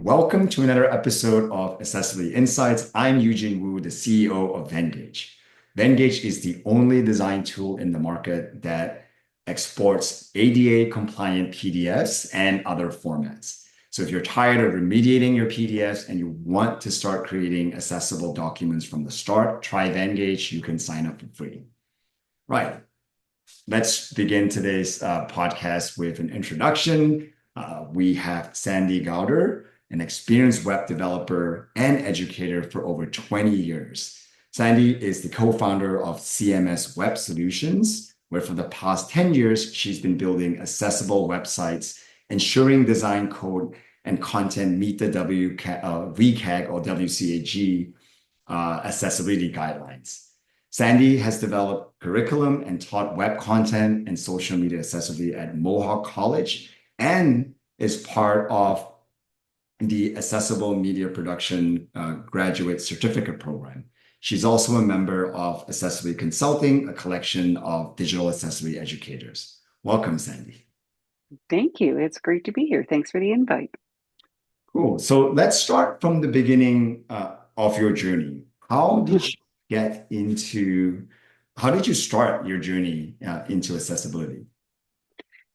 Welcome to another episode of Accessibility Insights. I'm Eugene Wu, the CEO of Venngage. Venngage is the only design tool in the market that exports ADA compliant PDFs and other formats. So if you're tired of remediating your PDFs and you want to start creating accessible documents from the start, try Venngage. You can sign up for free. Right. Let's begin today's podcast with an introduction. We have Sandi Gauder, an experienced web developer and educator for over 20 years. Sandi is the co-founder of CMS Web Solutions, where for the past 10 years, she's been building accessible websites, ensuring design code and content meet the WCAG or WCAG accessibility guidelines. Sandi has developed curriculum and taught web content and social media accessibility at Mohawk College and is part of the Accessible Media Production Graduate Certificate Program. She's also a member of Accessibility Consulting, a collection of digital accessibility educators. Welcome, Sandi. Thank you. It's great to be here. Thanks for the invite. Cool. So let's start from the beginning of your journey. How did you start your journey into accessibility?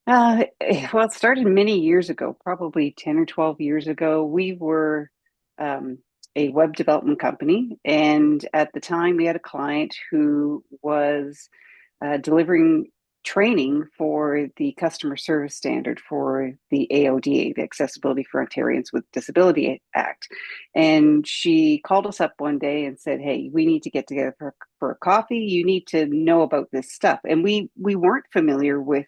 Well, it started many years ago, probably 10 or 12 years ago. We were a web development company. And at the time, we had a client who was delivering training for the customer service standard for the AODA, the Accessibility for Ontarians with Disability Act. And she called us up one day and said, "Hey, we need to get together for a coffee. You need to know about this stuff." And we weren't familiar with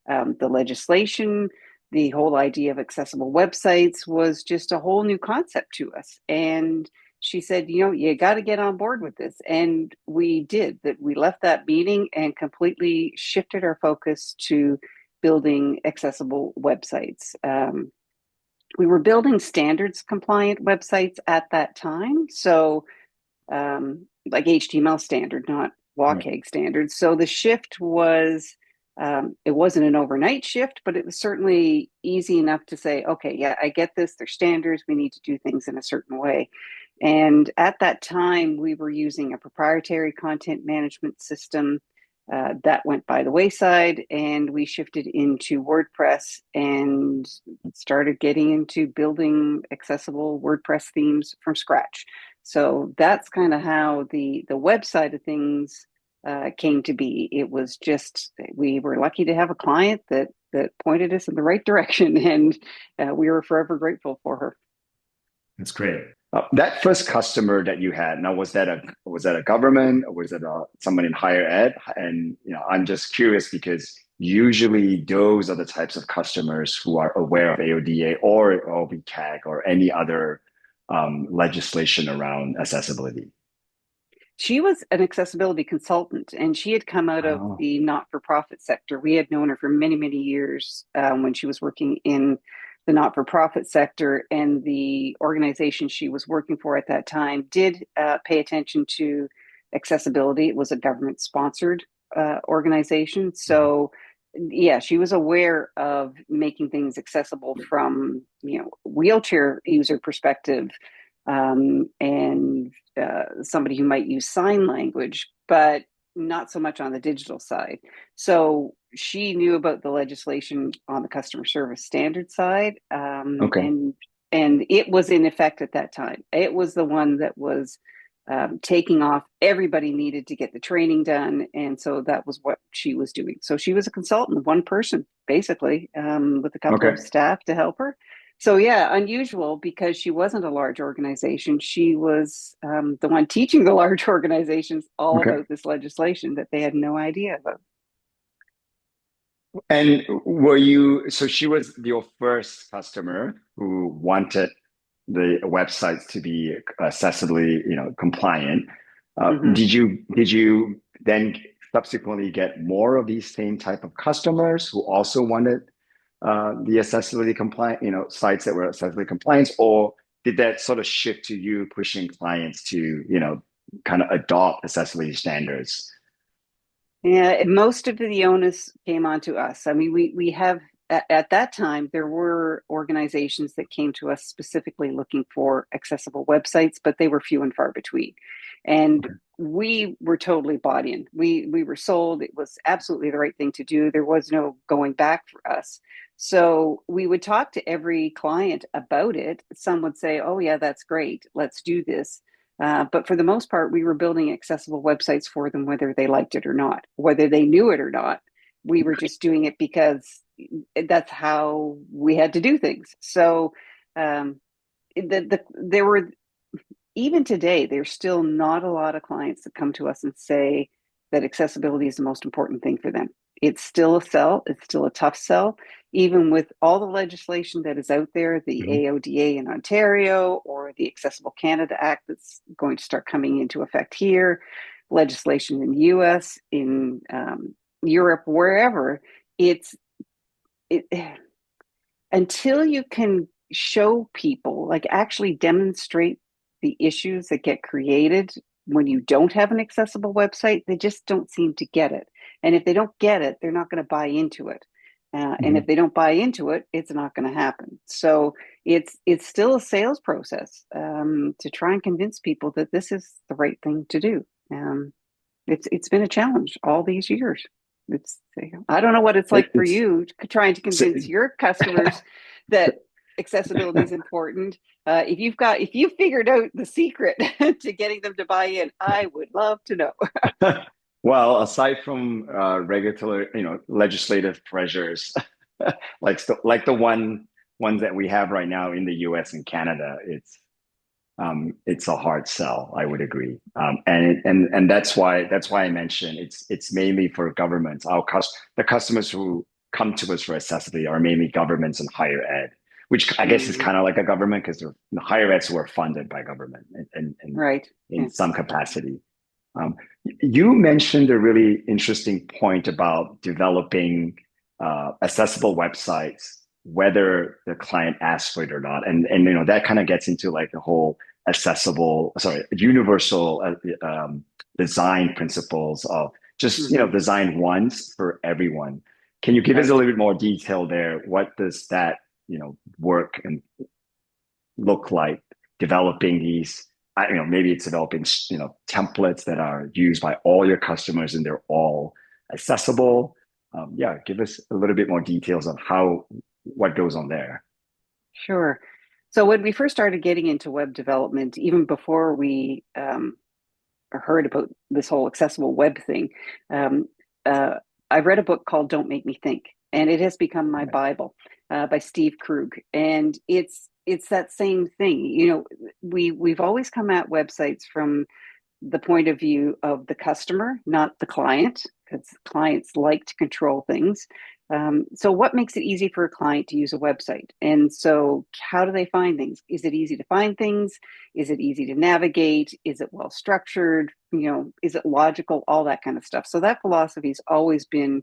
the legislation. The whole idea of accessible websites was just a whole new concept to us. And she said, you got to get on board with this. And we did that. We left that meeting and completely shifted our focus to building accessible websites. We were building standards compliant websites at that time. So like HTML standard, not WCAG standards. So the shift was, it wasn't an overnight shift, but it was certainly easy enough to say, okay, yeah, I get this. They're standards. We need to do things in a certain way. And at that time, we were using a proprietary content management system that went by the wayside, and we shifted into WordPress and started getting into building accessible WordPress themes from scratch. So that's kind of how the website of things came to be. It was just, we were lucky to have a client that pointed us in the right direction, and we were forever grateful for her. That's great. That first customer that you had, now was that a government, or was it someone in higher ed? And I'm just curious because usually those are the types of customers who are aware of AODA or WCAG or any other legislation around accessibility. She was an accessibility consultant, and she had come out of the not-for-profit sector. We had known her for many, many years when she was working in the not-for-profit sector, and the organization she was working for at that time did pay attention to accessibility. It was a government-sponsored organization. So, yeah, she was aware of making things accessible from, wheelchair user perspective, and somebody who might use sign language, but not so much on the digital side. So she knew about the legislation on the customer service standard side. And it was in effect at that time. It was the one that was taking off. Everybody needed to get the training done. And so that was what she was doing. So she was a consultant, one person, basically, with a couple of staff to help her. So yeah, unusual because she wasn't a large organization. She was the one teaching the large organizations all about this legislation that they had no idea about. And so she was your first customer who wanted the websites to be accessibly, compliant. Did you then subsequently get more of these same type of customers who also wanted the accessibility compliant, sites that were accessibility compliant, or did that sort of shift to you pushing clients to, kind of adopt accessibility standards? Yeah, most of the onus came onto us. I mean, we have at that time there were organizations that came to us specifically looking for accessible websites, but they were few and far between. And Okay. we were totally bought in. We were sold. It was absolutely the right thing to do. There was no going back for us. So we would talk to every client about it. Some would say, "Oh yeah, that's great. Let's do this." But for the most part, we were building accessible websites for them, whether they liked it or not, whether they knew it or not. We were just doing it because that's how we had to do things. So um, there were, even today, there's still not a lot of clients that come to us and say that accessibility is the most important thing for them. It's still a sell. It's still a tough sell, even with all the legislation that is out there, the Mhm. AODA in Ontario or the Accessible Canada Act that's going to start coming into effect here, legislation in the US, in Europe, wherever. It's it, until you can show people, like actually demonstrate the issues that get created when you don't have an accessible website, they just don't seem to get it. And if they don't get it, they're not going to buy into it. And if Mhm. they don't buy into it, it's not going to happen. So it's still a sales process to try and convince people that this is the right thing to do. It's been a challenge all these years. It's I don't know what it's like for It's you trying to so, convince your customers that accessibility is important. If you figured out the secret to getting them to buy in, I would love to know. well, aside from regulatory, legislative pressures, like the ones that we have right now in the U.S. and Canada, it's a hard sell. I would agree, and that's why I mentioned it's mainly for governments. The customers who come to us for accessibility are mainly governments and higher ed, which I guess is Mm, kind of like a government because they're the higher eds who are funded by government and right. in Yeah. some capacity. Um, you mentioned a really interesting point about developing accessible websites, whether the client asks for it or not, and that kind of gets into like the whole universal design principles of just Hmm. design once for everyone. Can you give us a Right. little bit more detail there? What does that work and look like developing these maybe it's developing templates that are used by all your customers and they're all accessible. Yeah, give us a little bit more details on what goes on there. Sure. So when we first started getting into web development, even before we heard about this whole accessible web thing, um, uh, I read a book called "Don't Make Me Think," and it has become my Okay. Bible by Steve Krug. And it's that same thing. You know, we've always come at websites from the point of view of the customer, not the client, because clients like to control things. So, what makes it easy for a client to use a website? And so, how do they find things? Is it easy to find things? Is it easy to navigate? Is it well structured? You know, is it logical? All that kind of stuff. So, that philosophy has always been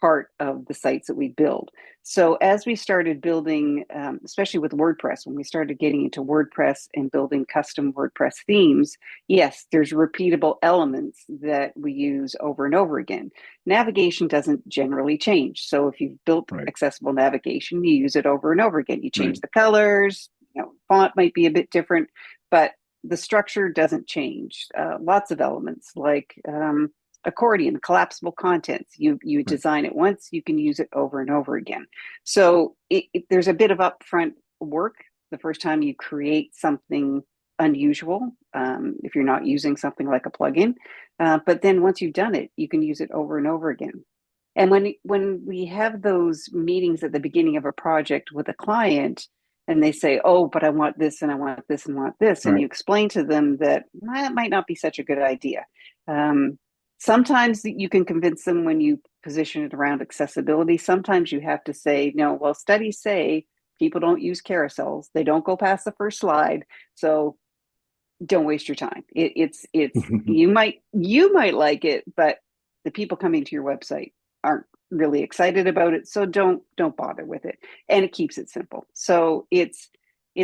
part of the sites that we build. So as we started building, especially with WordPress, when we started getting into WordPress and building custom WordPress themes, yes, there's repeatable elements that we use over and over again. Navigation doesn't generally change. So if you've built Right. accessible navigation, you use it over and over again. You Right. change the colors, font might be a bit different, but the structure doesn't change. Lots of elements like accordion, collapsible contents. You Right. design it once, you can use it over and over again. So there's a bit of upfront work the first time you create something unusual, if you're not using something like a plugin. But then once you've done it, you can use it over and over again. And when we have those meetings at the beginning of a project with a client, and they say, "Oh, but I want this, and I want this, and I want this," and Right. you explain to them that that might not be such a good idea. Um, Sometimes you can convince them when you position it around accessibility. Sometimes you have to say, "No, well, studies say people don't use carousels; they don't go past the first slide, so don't waste your time. It's you might like it, but the people coming to your website aren't really excited about it, so don't bother with it." And it keeps it simple. So it's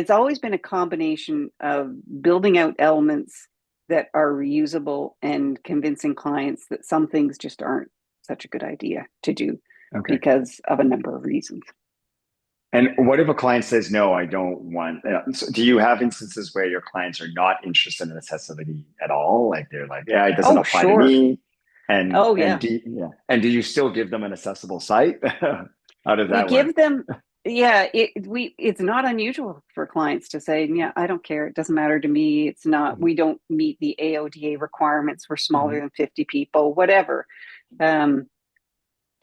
always been a combination of building out elements that are reusable and convincing clients that some things just aren't such a good idea to do because of a number of reasons. And what if a client says, no, I don't want, so do you have instances where your clients are not interested in accessibility at all? Like they're like, yeah, it doesn't apply to me. And, and do you still give them an accessible site? How does that work? Give them, it's not unusual for clients to say, yeah, I don't care. It doesn't matter to me. It's not, we don't meet the AODA requirements. We're smaller than 50 people, whatever. And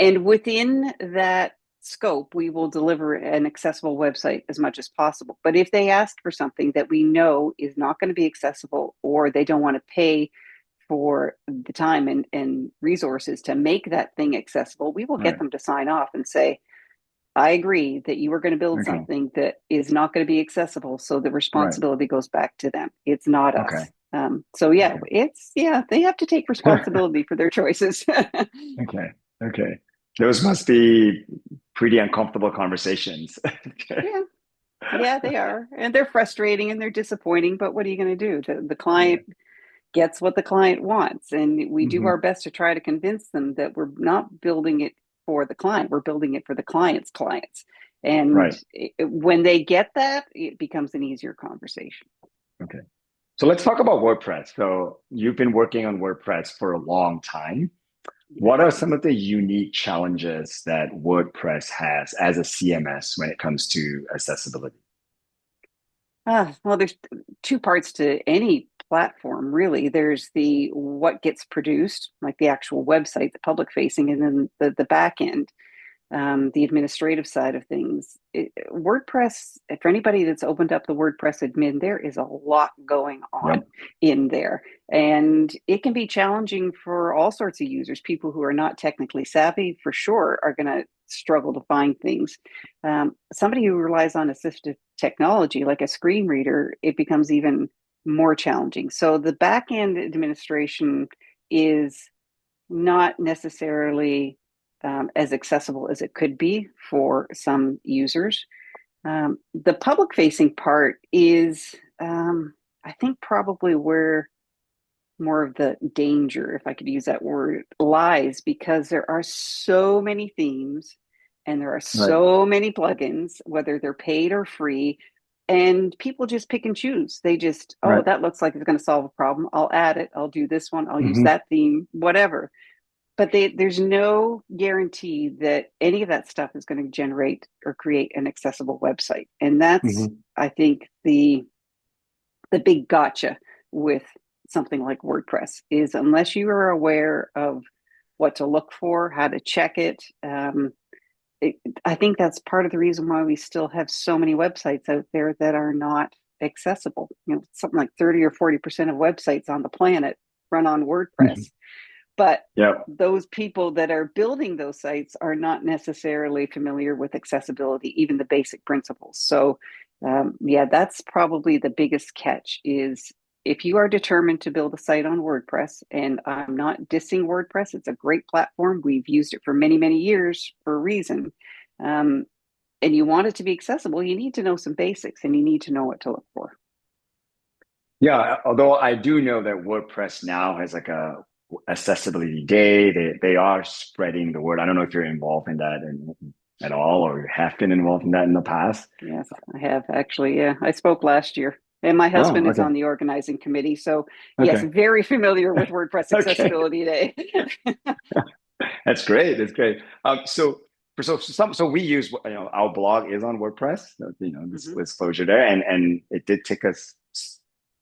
within that scope, we will deliver an accessible website as much as possible. But if they ask for something that we know is not going to be accessible, or they don't want to pay for the time and resources to make that thing accessible, we will get them to sign off and say, I agree that you are going to build something that is not going to be accessible. So the responsibility goes back to them. It's not us. They have to take responsibility for their choices. Okay. Those must be pretty uncomfortable conversations. Yeah, they are. And they're frustrating and they're disappointing, but what are you going to do? The client gets what the client wants. And we do our best to try to convince them that we're not building it for the client. We're building it for the client's clients. And when they get that, it becomes an easier conversation. Okay. So let's talk about WordPress. So you've been working on WordPress for a long time. What are some of the unique challenges that WordPress has as a CMS when it comes to accessibility? Well, there's two parts to any platform, really. There's the what gets produced, like the actual website, the public facing, and then the back end, the administrative side of things. WordPress, for anybody that's opened up the WordPress admin, there is a lot going on in there. And it can be challenging for all sorts of users. People who are not technically savvy, for sure, are going to struggle to find things. Somebody who relies on assistive technology, like a screen reader, it becomes even more challenging. So the back end administration is not necessarily as accessible as it could be for some users. The public facing part is, I think, probably where more of the danger, if I could use that word, lies, because there are so many themes and there are so many plugins, whether they're paid or free, and people just pick and choose. They just, that looks like it's going to solve a problem. I'll add it. I'll do this one. I'll use that theme, whatever. But there's no guarantee that any of that stuff is going to generate or create an accessible website. And that's, I think, the big gotcha with something like WordPress is, unless you are aware of what to look for, how to check it, I think that's part of the reason why we still have so many websites out there that are not accessible. Something like 30 or 40% of websites on the planet run on WordPress. But those people that are building those sites are not necessarily familiar with accessibility, even the basic principles. So, that's probably the biggest catch is, if you are determined to build a site on WordPress, and I'm not dissing WordPress, it's a great platform. We've used it for many, many years for a reason. And you want it to be accessible, you need to know some basics and you need to know what to look for. Yeah, although I do know that WordPress now has like a accessibility day. They are spreading the word. I don't know if you're involved in that at all, or you have been involved in that in the past. Yes, I have actually. Yeah, I spoke last year, and my husband is on the organizing committee. So yes, very familiar with WordPress Accessibility Day. That's great. That's great. So we use, our blog is on WordPress. This disclosure there, and it did take us,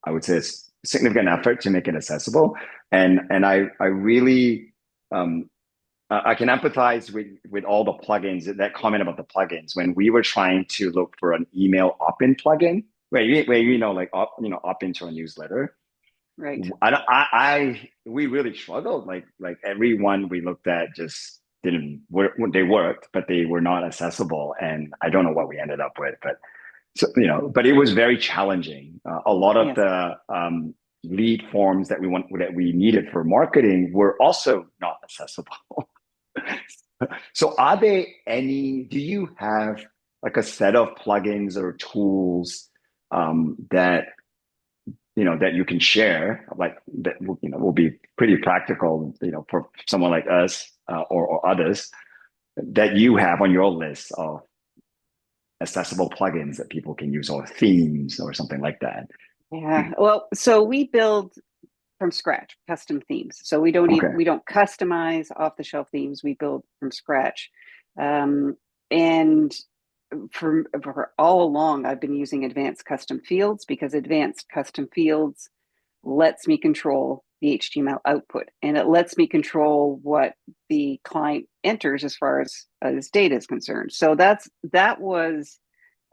I would say, it's significant effort to make it accessible. And I really, I can empathize with all the plugins, that comment about the plugins. When we were trying to look for an email opt-in plugin, where opt into a newsletter. Right. We really struggled. Like everyone we looked at just didn't work. They worked, but they were not accessible. And I don't know what we ended up with, but but it was very challenging. A lot of the lead forms that we needed for marketing were also not accessible. So do you have like a set of plugins or tools that that you can share, like that will be pretty practical, for someone like us, or others that you have on your list of accessible plugins that people can use, or themes or something like that? Yeah. Well, so we build from scratch custom themes. So Okay. we don't customize off the shelf themes. We build from scratch. And for all along, I've been using advanced custom fields because advanced custom fields lets me control the HTML output, and it lets me control what the client enters as far as data is concerned. So that was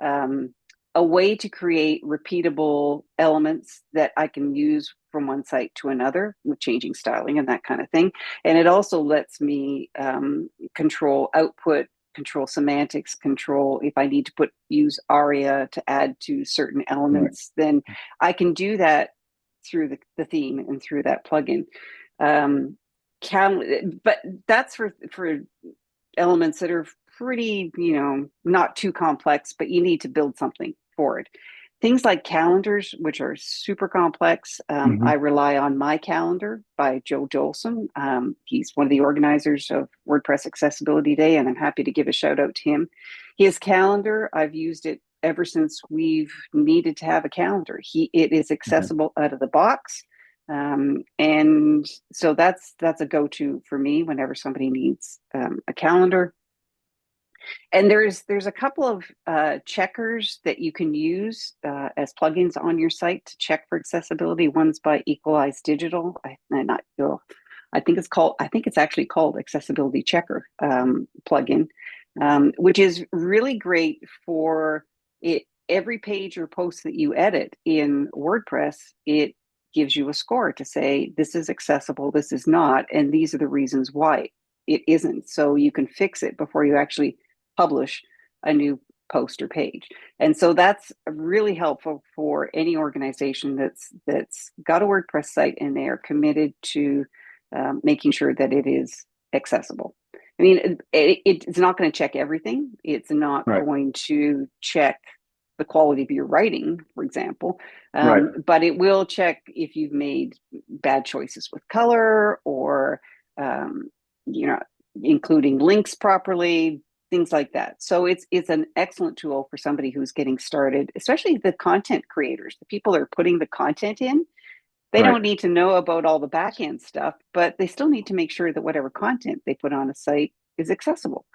um, a way to create repeatable elements that I can use from one site to another with changing styling and that kind of thing. And it also lets me control output, control semantics, control if I need to use ARIA to add to certain elements, right, then I can do that through the theme and through that plugin. But that's for elements that are pretty, not too complex, but you need to build something for it. Things like calendars, which are super complex. I rely on My Calendar by Joe Jolson. He's one of the organizers of WordPress Accessibility Day, and I'm happy to give a shout out to him. His calendar, I've used it ever since we've needed to have a calendar. It is accessible out of the box. And so that's a go-to for me whenever somebody needs a calendar. And there's a couple of checkers that you can use as plugins on your site to check for accessibility. One's by Equalize Digital. I think it's actually called Accessibility Checker plugin, which is really great for it. Every page or post that you edit in WordPress, it gives you a score to say this is accessible, this is not, and these are the reasons why it isn't. So you can fix it before you actually publish a new post or page. And so that's really helpful for any organization that's got a WordPress site and they are committed to making sure that it is accessible. I mean, it's not going to check everything. It's not going to check the quality of your writing, for example, but it will check if you've made bad choices with color or, including links properly, things like that. So it's an excellent tool for somebody who's getting started, especially the content creators, the people that are putting the content in. They don't need to know about all the back end stuff, but they still need to make sure that whatever content they put on a site is accessible.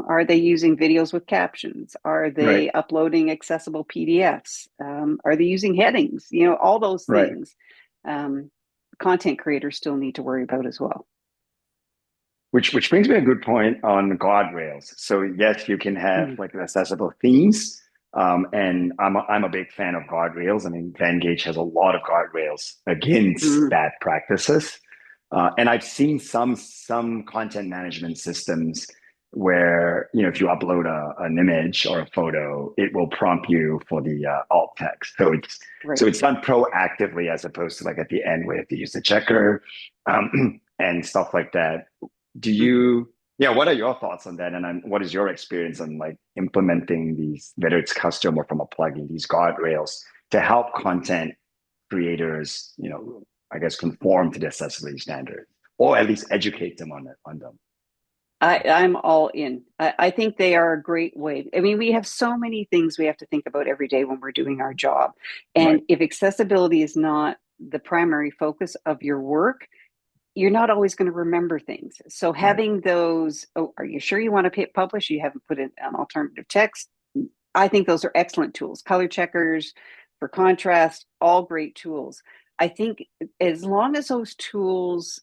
Are they using videos with captions? Are they uploading accessible PDFs? Are they using headings? All those things content creators still need to worry about as well. Which brings me a good point on guardrails. So yes, you can have like accessible themes. And I'm a big fan of guardrails. I mean, Venngage has a lot of guardrails against bad practices. And I've seen some content management systems where, if you upload an image or a photo, it will prompt you for the alt text. So it's done proactively as opposed to like at the end where you have to use the checker and stuff like that. What are your thoughts on that? And what is your experience on like implementing these, whether it's custom or from a plugin, these guardrails to help content creators, I guess, conform to the accessibility standards, or at least educate them on them? I'm all in. I think they are a great way. I mean, we have so many things we have to think about every day when we're doing our job. And if accessibility is not the primary focus of your work, you're not always going to remember things. So having those, are you sure you want to hit publish? You haven't put in an alternative text. I think those are excellent tools. Color checkers for contrast, all great tools. I think as long as those tools,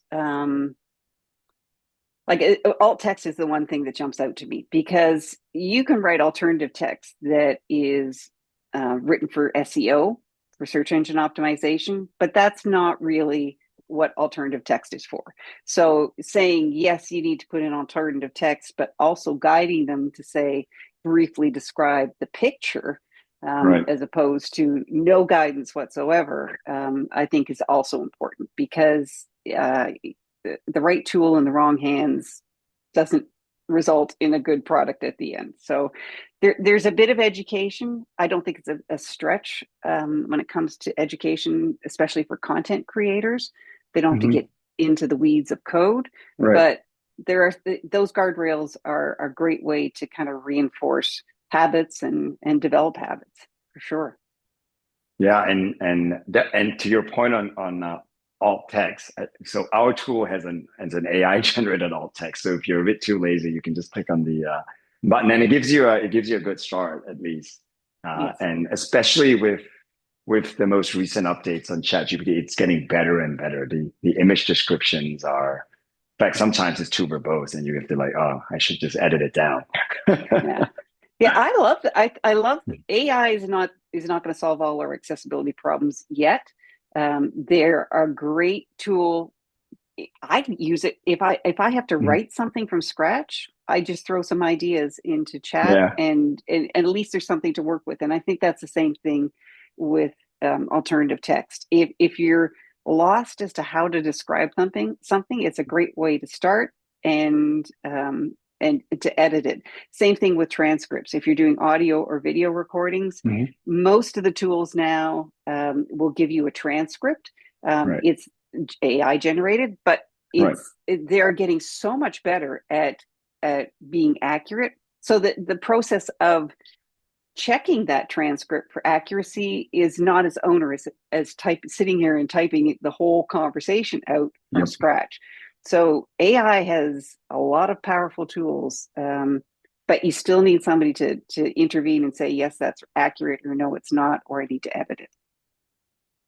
like alt text is the one thing that jumps out to me, because you can write alternative text that is written for SEO, for search engine optimization, but that's not really what alternative text is for. So saying, yes, you need to put in alternative text, but also guiding them to say, briefly describe the picture as opposed to no guidance whatsoever, I think is also important, because the right tool in the wrong hands doesn't result in a good product at the end. So there's a bit of education. I don't think it's a stretch when it comes to education, especially for content creators. They don't have to get into the weeds of code, but there are those guardrails are a great way to kind of reinforce habits and develop habits for sure. Yeah, and to your point on alt text, so our tool has an AI generated alt text. So if you're a bit too lazy, you can just click on the button, and it gives you a good start at least. Yes. And especially with the most recent updates on ChatGPT, it's getting better and better. The image descriptions are, in fact, sometimes it's too verbose, and you have to like, oh, I should just edit it down. Yeah. Yeah, I love I love AI is not going to solve all our accessibility problems yet. They're a great tool. I use it if I have to write something from scratch. I just throw some ideas into chat, Yeah. and at least there's something to work with. And I think that's the same thing with alternative text. If you're lost as to how to describe something, it's a great way to start and to edit it. Same thing with transcripts. If you're doing audio or video recordings, most of the tools now will give you a transcript. It's AI generated, but they're getting so much better at being accurate. So that the process of checking that transcript for accuracy is not as onerous as sitting here and typing the whole conversation out from scratch. So AI has a lot of powerful tools, but you still need somebody to intervene and say, yes, that's accurate, or no, it's not, or I need to edit it.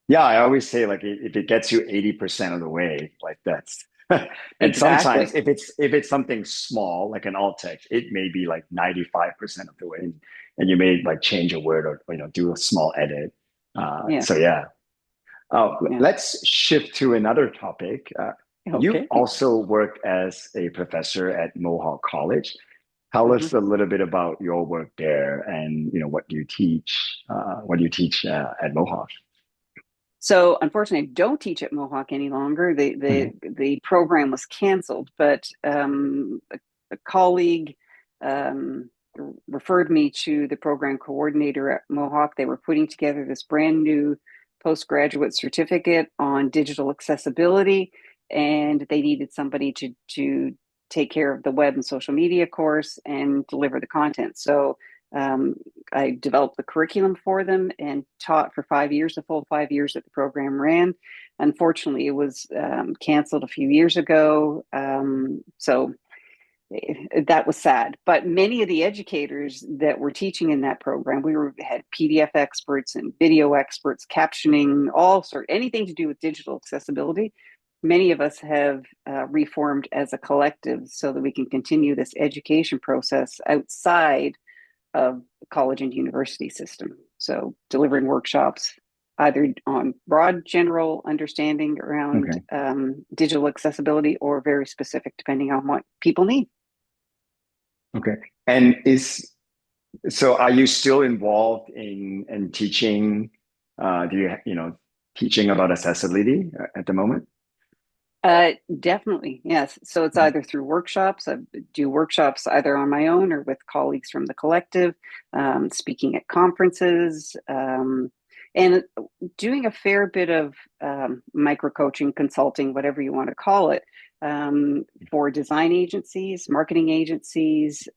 Yeah, I always say like if it gets you 80% of the way, like that's and Exactly. sometimes if it's something small like an alt text, it may be like 95% of the way, and you may like change a word or do a small edit. So yeah. Let's shift to another topic. You also work as a professor at Mohawk College. Tell us a little bit about your work there, and what you teach. What do you teach at Mohawk? So unfortunately, I don't teach at Mohawk any longer. The program was canceled, but a colleague referred me to the program coordinator at Mohawk. They were putting together this brand new postgraduate certificate on digital accessibility, and they needed somebody to take care of the web and social media course and deliver the content. So I developed the curriculum for them and taught for 5 years, the full 5 years that the program ran. Unfortunately, it was canceled a few years ago. So that was sad. But many of the educators that were teaching in that program, had PDF experts and video experts, captioning, anything to do with digital accessibility. Many of us have reformed as a collective so that we can continue this education process outside of the college and university system. So delivering workshops either on broad general understanding around digital accessibility or very specific depending on what people need. Okay. And are you still involved in teaching? Do you teaching about accessibility at the moment? Definitely, yes. So it's either through workshops. I do workshops either on my own or with colleagues from the collective, speaking at conferences, and doing a fair bit of micro coaching, consulting, whatever you want to call it, for design agencies, marketing agencies.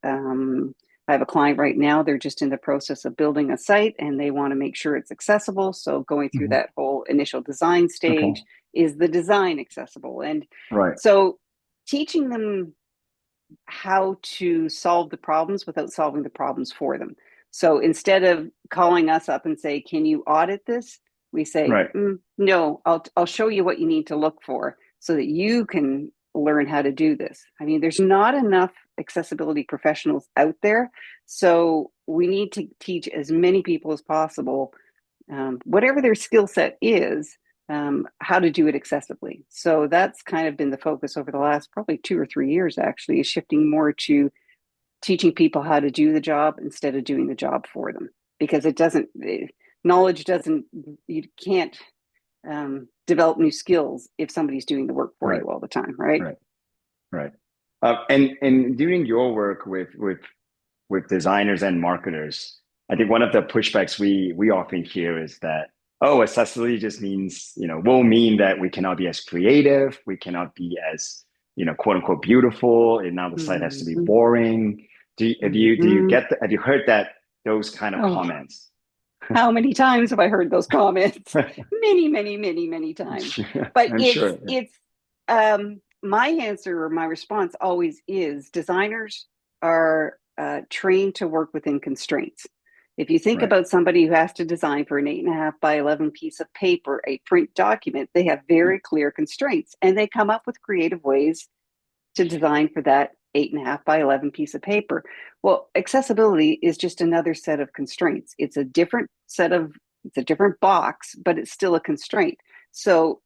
I have a client right now. They're just in the process of building a site and they want to make sure it's accessible. So going through that whole initial design stage, is the design accessible? And so teaching them how to solve the problems without solving the problems for them. So instead of calling us up and say, can you audit this? We say, no, I'll show you what you need to look for so that you can learn how to do this. I mean, there's not enough accessibility professionals out there. So we need to teach as many people as possible, whatever their skill set is, how to do it accessibly. So that's kind of been the focus over the last probably 2 or 3 years, actually, is shifting more to teaching people how to do the job instead of doing the job for them. Because you can't develop new skills if somebody's doing the work for you all the time, right? Right. And during your work with designers and marketers, I think one of the pushbacks we often hear is that, oh, accessibility just means, will mean that we cannot be as creative, we cannot be as, quote unquote beautiful, and now the site has to be Mhm. boring. Mhm. Have you heard those kind of Oh, comments? how many times have I heard those comments? Many, many, many, many times. But I'm sure. it's my answer or my response always is designers are trained to work within constraints. If you think Right. about somebody who has to design for an 8.5 by 11 piece of paper, a print document, they have very clear constraints and they come up with creative ways to design for that 8.5 by 11 piece of paper. Well, accessibility is just another set of constraints. It's a different it's a different box, but it's still a constraint. So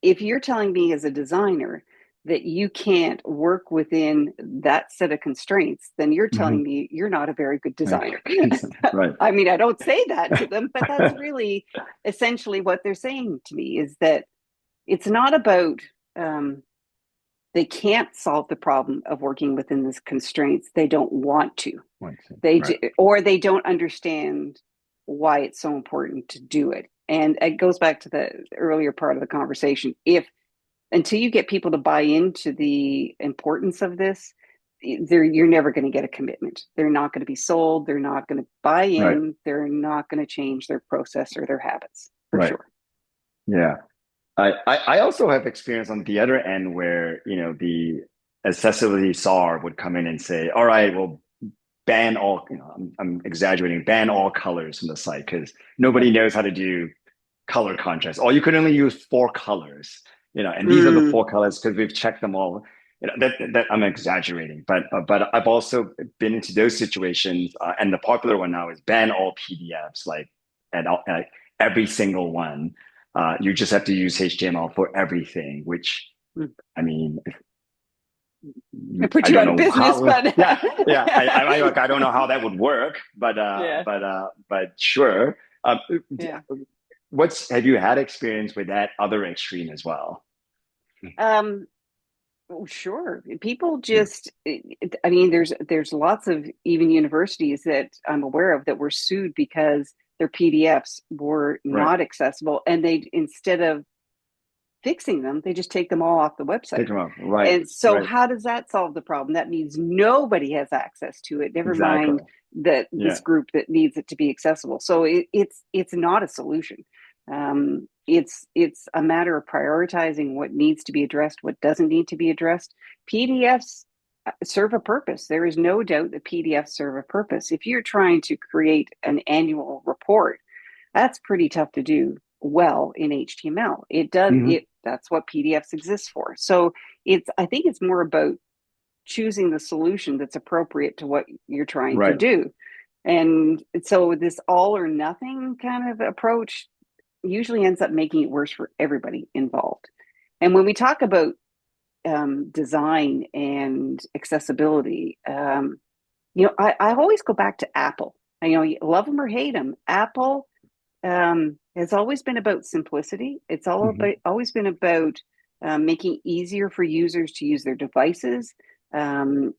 if you're telling me as a designer that you can't work within that set of constraints, then you're telling Mhm. me you're not a very good Right. designer. Right. I mean, I don't say that to them, but that's really essentially what they're saying to me is that it's not about um, they can't solve the problem of working within these constraints. They don't want to. Right. Or they don't understand why it's so important to do it. And it goes back to the earlier part of the conversation. If until you get people to buy into the importance of this, you're never going to get a commitment. They're not going to be sold. They're not going to buy Right. in. They're not going to change their process or their habits for Right. sure. Yeah. I also have experience on the other end where, the accessibility czar would come in and say, all right, well, ban all, I'm exaggerating, ban all colors from the site because nobody knows how to do color contrast. Or you could only use 4 colors, and these are the Mm, 4 colors because we've checked them all. That I'm exaggerating, but I've also been into those situations, and the popular one now is ban all PDFs, like at every single one. You just have to use HTML for everything, which mm. I mean, I put I you don't out of know business, how. but Yeah, yeah. I don't know how that would work, yeah, but sure. Um, yeah. what's have you had experience with that other extreme as well? Um, oh, sure. People Yeah. just, I mean, there's lots of even universities that I'm aware of that were sued because their PDFs were Right. not accessible, and they instead of fixing them, they just take them all off the Take website. them off. Right. And so, Right. how does that solve the problem? That means nobody has access to it. Never Exactly. mind that Yeah. this group that needs it to be accessible. So it's not a solution. It's a matter of prioritizing what needs to be addressed, what doesn't need to be addressed. PDFs serve a purpose. There is no doubt that PDFs serve a purpose. If you're trying to create an annual report, that's pretty tough to do well in HTML. It does Hmm. it that's what PDFs exist for. So I think it's more about choosing the solution that's appropriate to what you're trying to Right. do. And so this all or nothing kind of approach usually ends up making it worse for everybody involved. And when we talk about design and accessibility, I always go back to Apple. You love them or hate them. Apple has always been about simplicity. It's Hmm. always been about making it easier for users to use their devices. And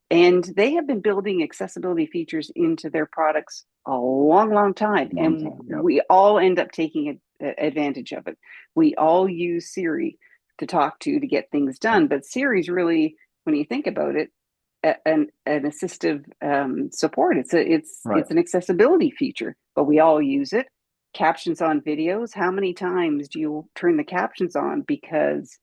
they have been building accessibility features into their products a long, long time. Long And time. Yep. we all end up taking advantage of it. We all use Siri to talk to get things done. But Siri's really, when you think about it, an assistive support. Right. It's an accessibility feature, but we all use it. Captions on videos. How many times do you turn the captions on? Because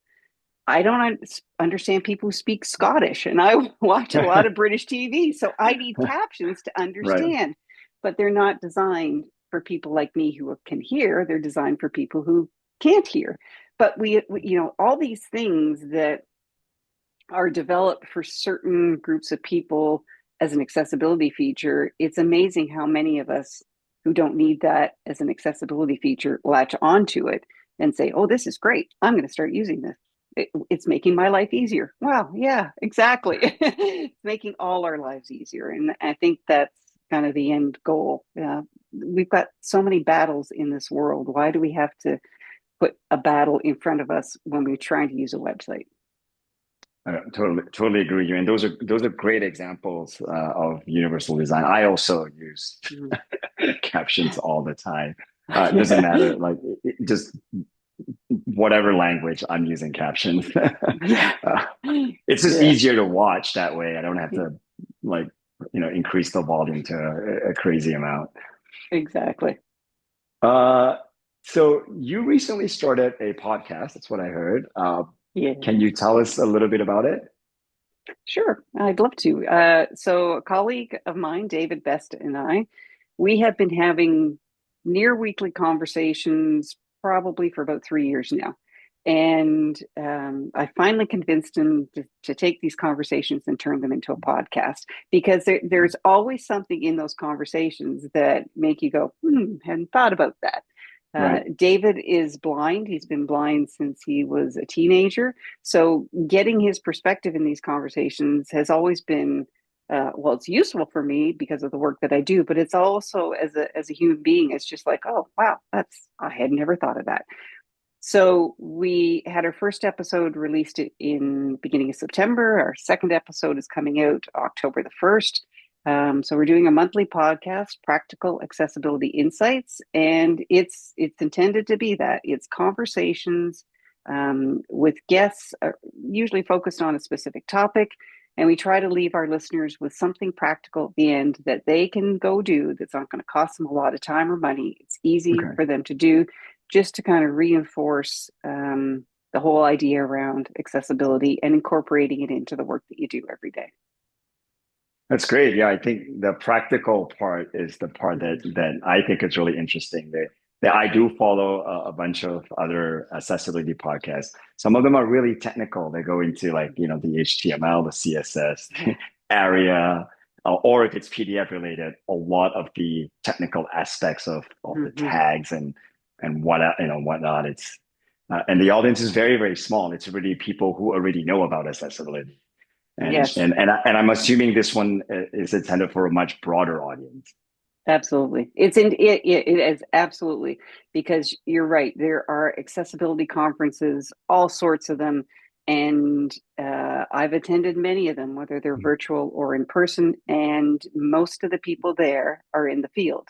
I don't understand people who speak Scottish, and I watch a lot of British TV, so I need captions to Right. understand. But they're not designed for people like me who can hear. They're designed for people who can't hear. But all these things that are developed for certain groups of people as an accessibility feature, it's amazing how many of us who don't need that as an accessibility feature latch onto it and say, oh, this is great. I'm going to start using this. It's making my life easier. Wow. Yeah, exactly. It's making all our lives easier. And I think that's kind of the end goal. We've got so many battles in this world. Why do we have to put a battle in front of us when we're trying to use a website? I totally agree with you. And those are great examples of universal design. I also use Mhm. captions all the time. It doesn't matter, like just whatever language I'm using captions. Yeah. It's just Yeah, easier to watch that way. I don't have to like increase the volume to a crazy amount. exactly. Uh, so you recently started a podcast. That's what I heard. Yeah. Can you tell us a little bit about it? Sure, I'd love to. So, a colleague of mine, David Best, and I, we have been having near weekly conversations probably for about 3 years now. And I finally convinced him to take these conversations and turn them into a podcast because there's always something in those conversations that make you go, hadn't thought about that. Right. David is blind. He's been blind since he was a teenager. So getting his perspective in these conversations has always been, well, it's useful for me because of the work that I do, but it's also as a human being, it's just like, oh, wow, I had never thought of that. So we had our first episode released in beginning of September. Our second episode is coming out October the 1st. So we're doing a monthly podcast, Practical Accessibility Insights, and it's intended to be that. It's conversations with guests, usually focused on a specific topic, and we try to leave our listeners with something practical at the end that they can go do that's not going to cost them a lot of time or money. It's easy Okay. for them to do just to kind of reinforce the whole idea around accessibility and incorporating it into the work that you do every day. That's great. Yeah, I think the practical part is the part that I think is really interesting. That I do follow a bunch of other accessibility podcasts. Some of them are really technical. They go into like, the HTML, the CSS, Yeah. area, or if it's PDF related, a lot of the technical aspects of the Mm-hmm. tags and whatnot. It's and the audience is very, very small. It's really people who already know about accessibility. And Yes. and and, I, and I'm assuming this one is intended for a much broader audience. Absolutely. It is absolutely, because you're right. There are accessibility conferences, all sorts of them. And I've attended many of them, whether they're virtual or in person. And most of the people there are in the field.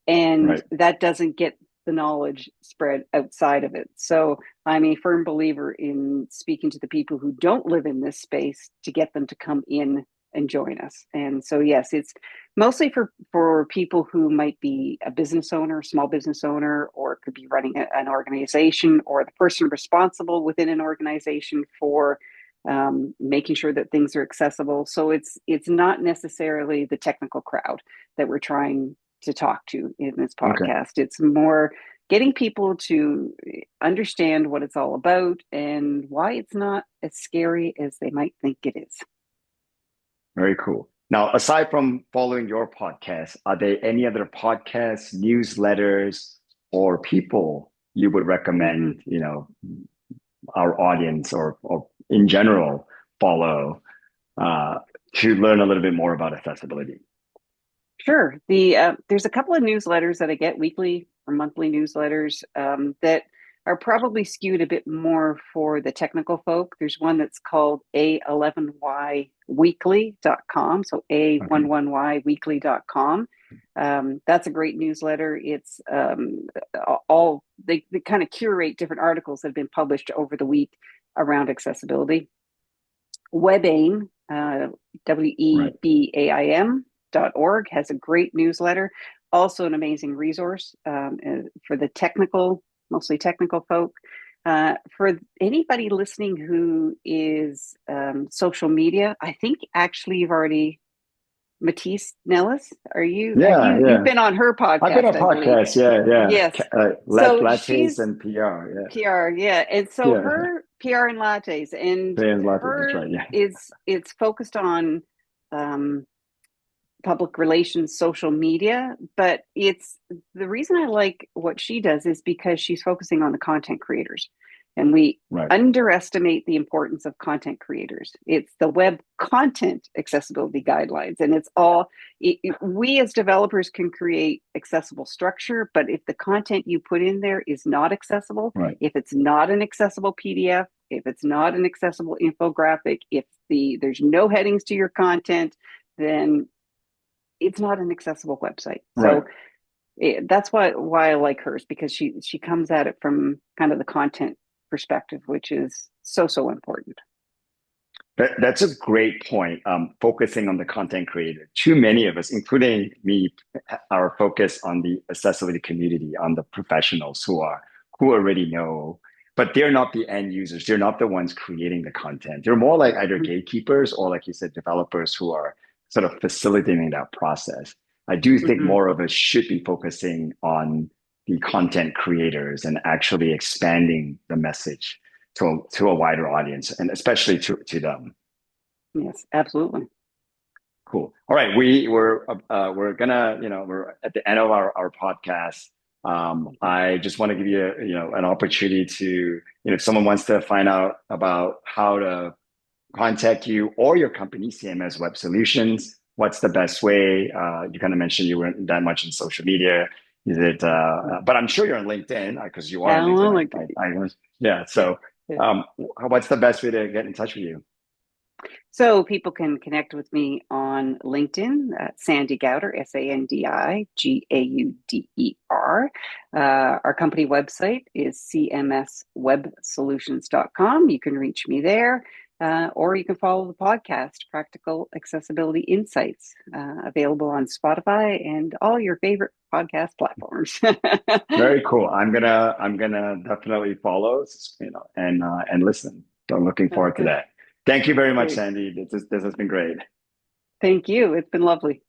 And Right. that doesn't get the knowledge spread outside of it. So I'm a firm believer in speaking to the people who don't live in this space to get them to come in and join us. And so, yes, it's mostly for people who might be a business owner, small business owner, or could be running an organization, or the person responsible within an organization for making sure that things are accessible. So it's not necessarily the technical crowd that we're trying to talk to in this Okay. podcast. It's more getting people to understand what it's all about and why it's not as scary as they might think it is. Very cool. Now, aside from following your podcast, are there any other podcasts, newsletters, or people you would Mm-hmm. recommend, our audience or in general follow uh, to learn a little bit more about accessibility? Sure. There's a couple of newsletters that I get, weekly or monthly newsletters, that are probably skewed a bit more for the technical folk. There's one that's called A11Y Weekly.com. So Okay. A11Y Weekly.com. That's a great newsletter. It's all they kind of curate different articles that have been published over the week around accessibility. WebAIM, Right. WEBAIM.org, has a great newsletter, also an amazing resource for the technical, mostly technical folk. For anybody listening who is social media, I think actually you've already, Matisse Nellis, Yeah, you've yeah. been on her I've been podcast, on I believe. podcasts. Yeah, yeah. Yes. So Lattes she's and PR. Yeah. PR, yeah. And so Yeah. her PR and lattes, and Fans lattes. That's her right. Yeah. is it's focused on um, public relations, social media. But it's the reason I like what she does is because she's focusing on the content creators, and we Right. underestimate the importance of content creators. It's the web content accessibility guidelines, and we as developers can create accessible structure, but if the content you put in there is not accessible, Right. if it's not an accessible PDF, If it's not an accessible infographic, if there's no headings to your content, then it's not an accessible website. Right. So that's why I like hers, because she comes at it from kind of the content perspective, which is so important. That's a great point. Focusing on the content creator. Too many of us, including me, are focused on the accessibility community, on the professionals who already know, but they're not the end users. They're not the ones creating the content. They're more like either gatekeepers or, like you said, developers who are sort of facilitating that process. I do think more of us should be focusing on the content creators and actually expanding the message to a wider audience, and especially to them. Yes, absolutely. Cool. All right, we're gonna, we're at the end of our podcast. I just want to give you an opportunity to, if someone wants to find out about how to contact you or your company, CMS Web Solutions, what's the best way? You kind of mentioned you weren't that much in social media. Is it? But I'm sure you're on LinkedIn, because you are on LinkedIn. Yeah. So, what's the best way to get in touch with you? So people can connect with me on LinkedIn, Sandi Gauder, SandiGauder. Our company website is cmswebsolutions.com. You can reach me there, or you can follow the podcast, Practical Accessibility Insights, available on Spotify and all your favorite podcast platforms. Very cool. I'm gonna definitely follow, and listen. So I'm looking forward to that. Thank you very much, Sandi. This has been great. Thank you. It's been lovely.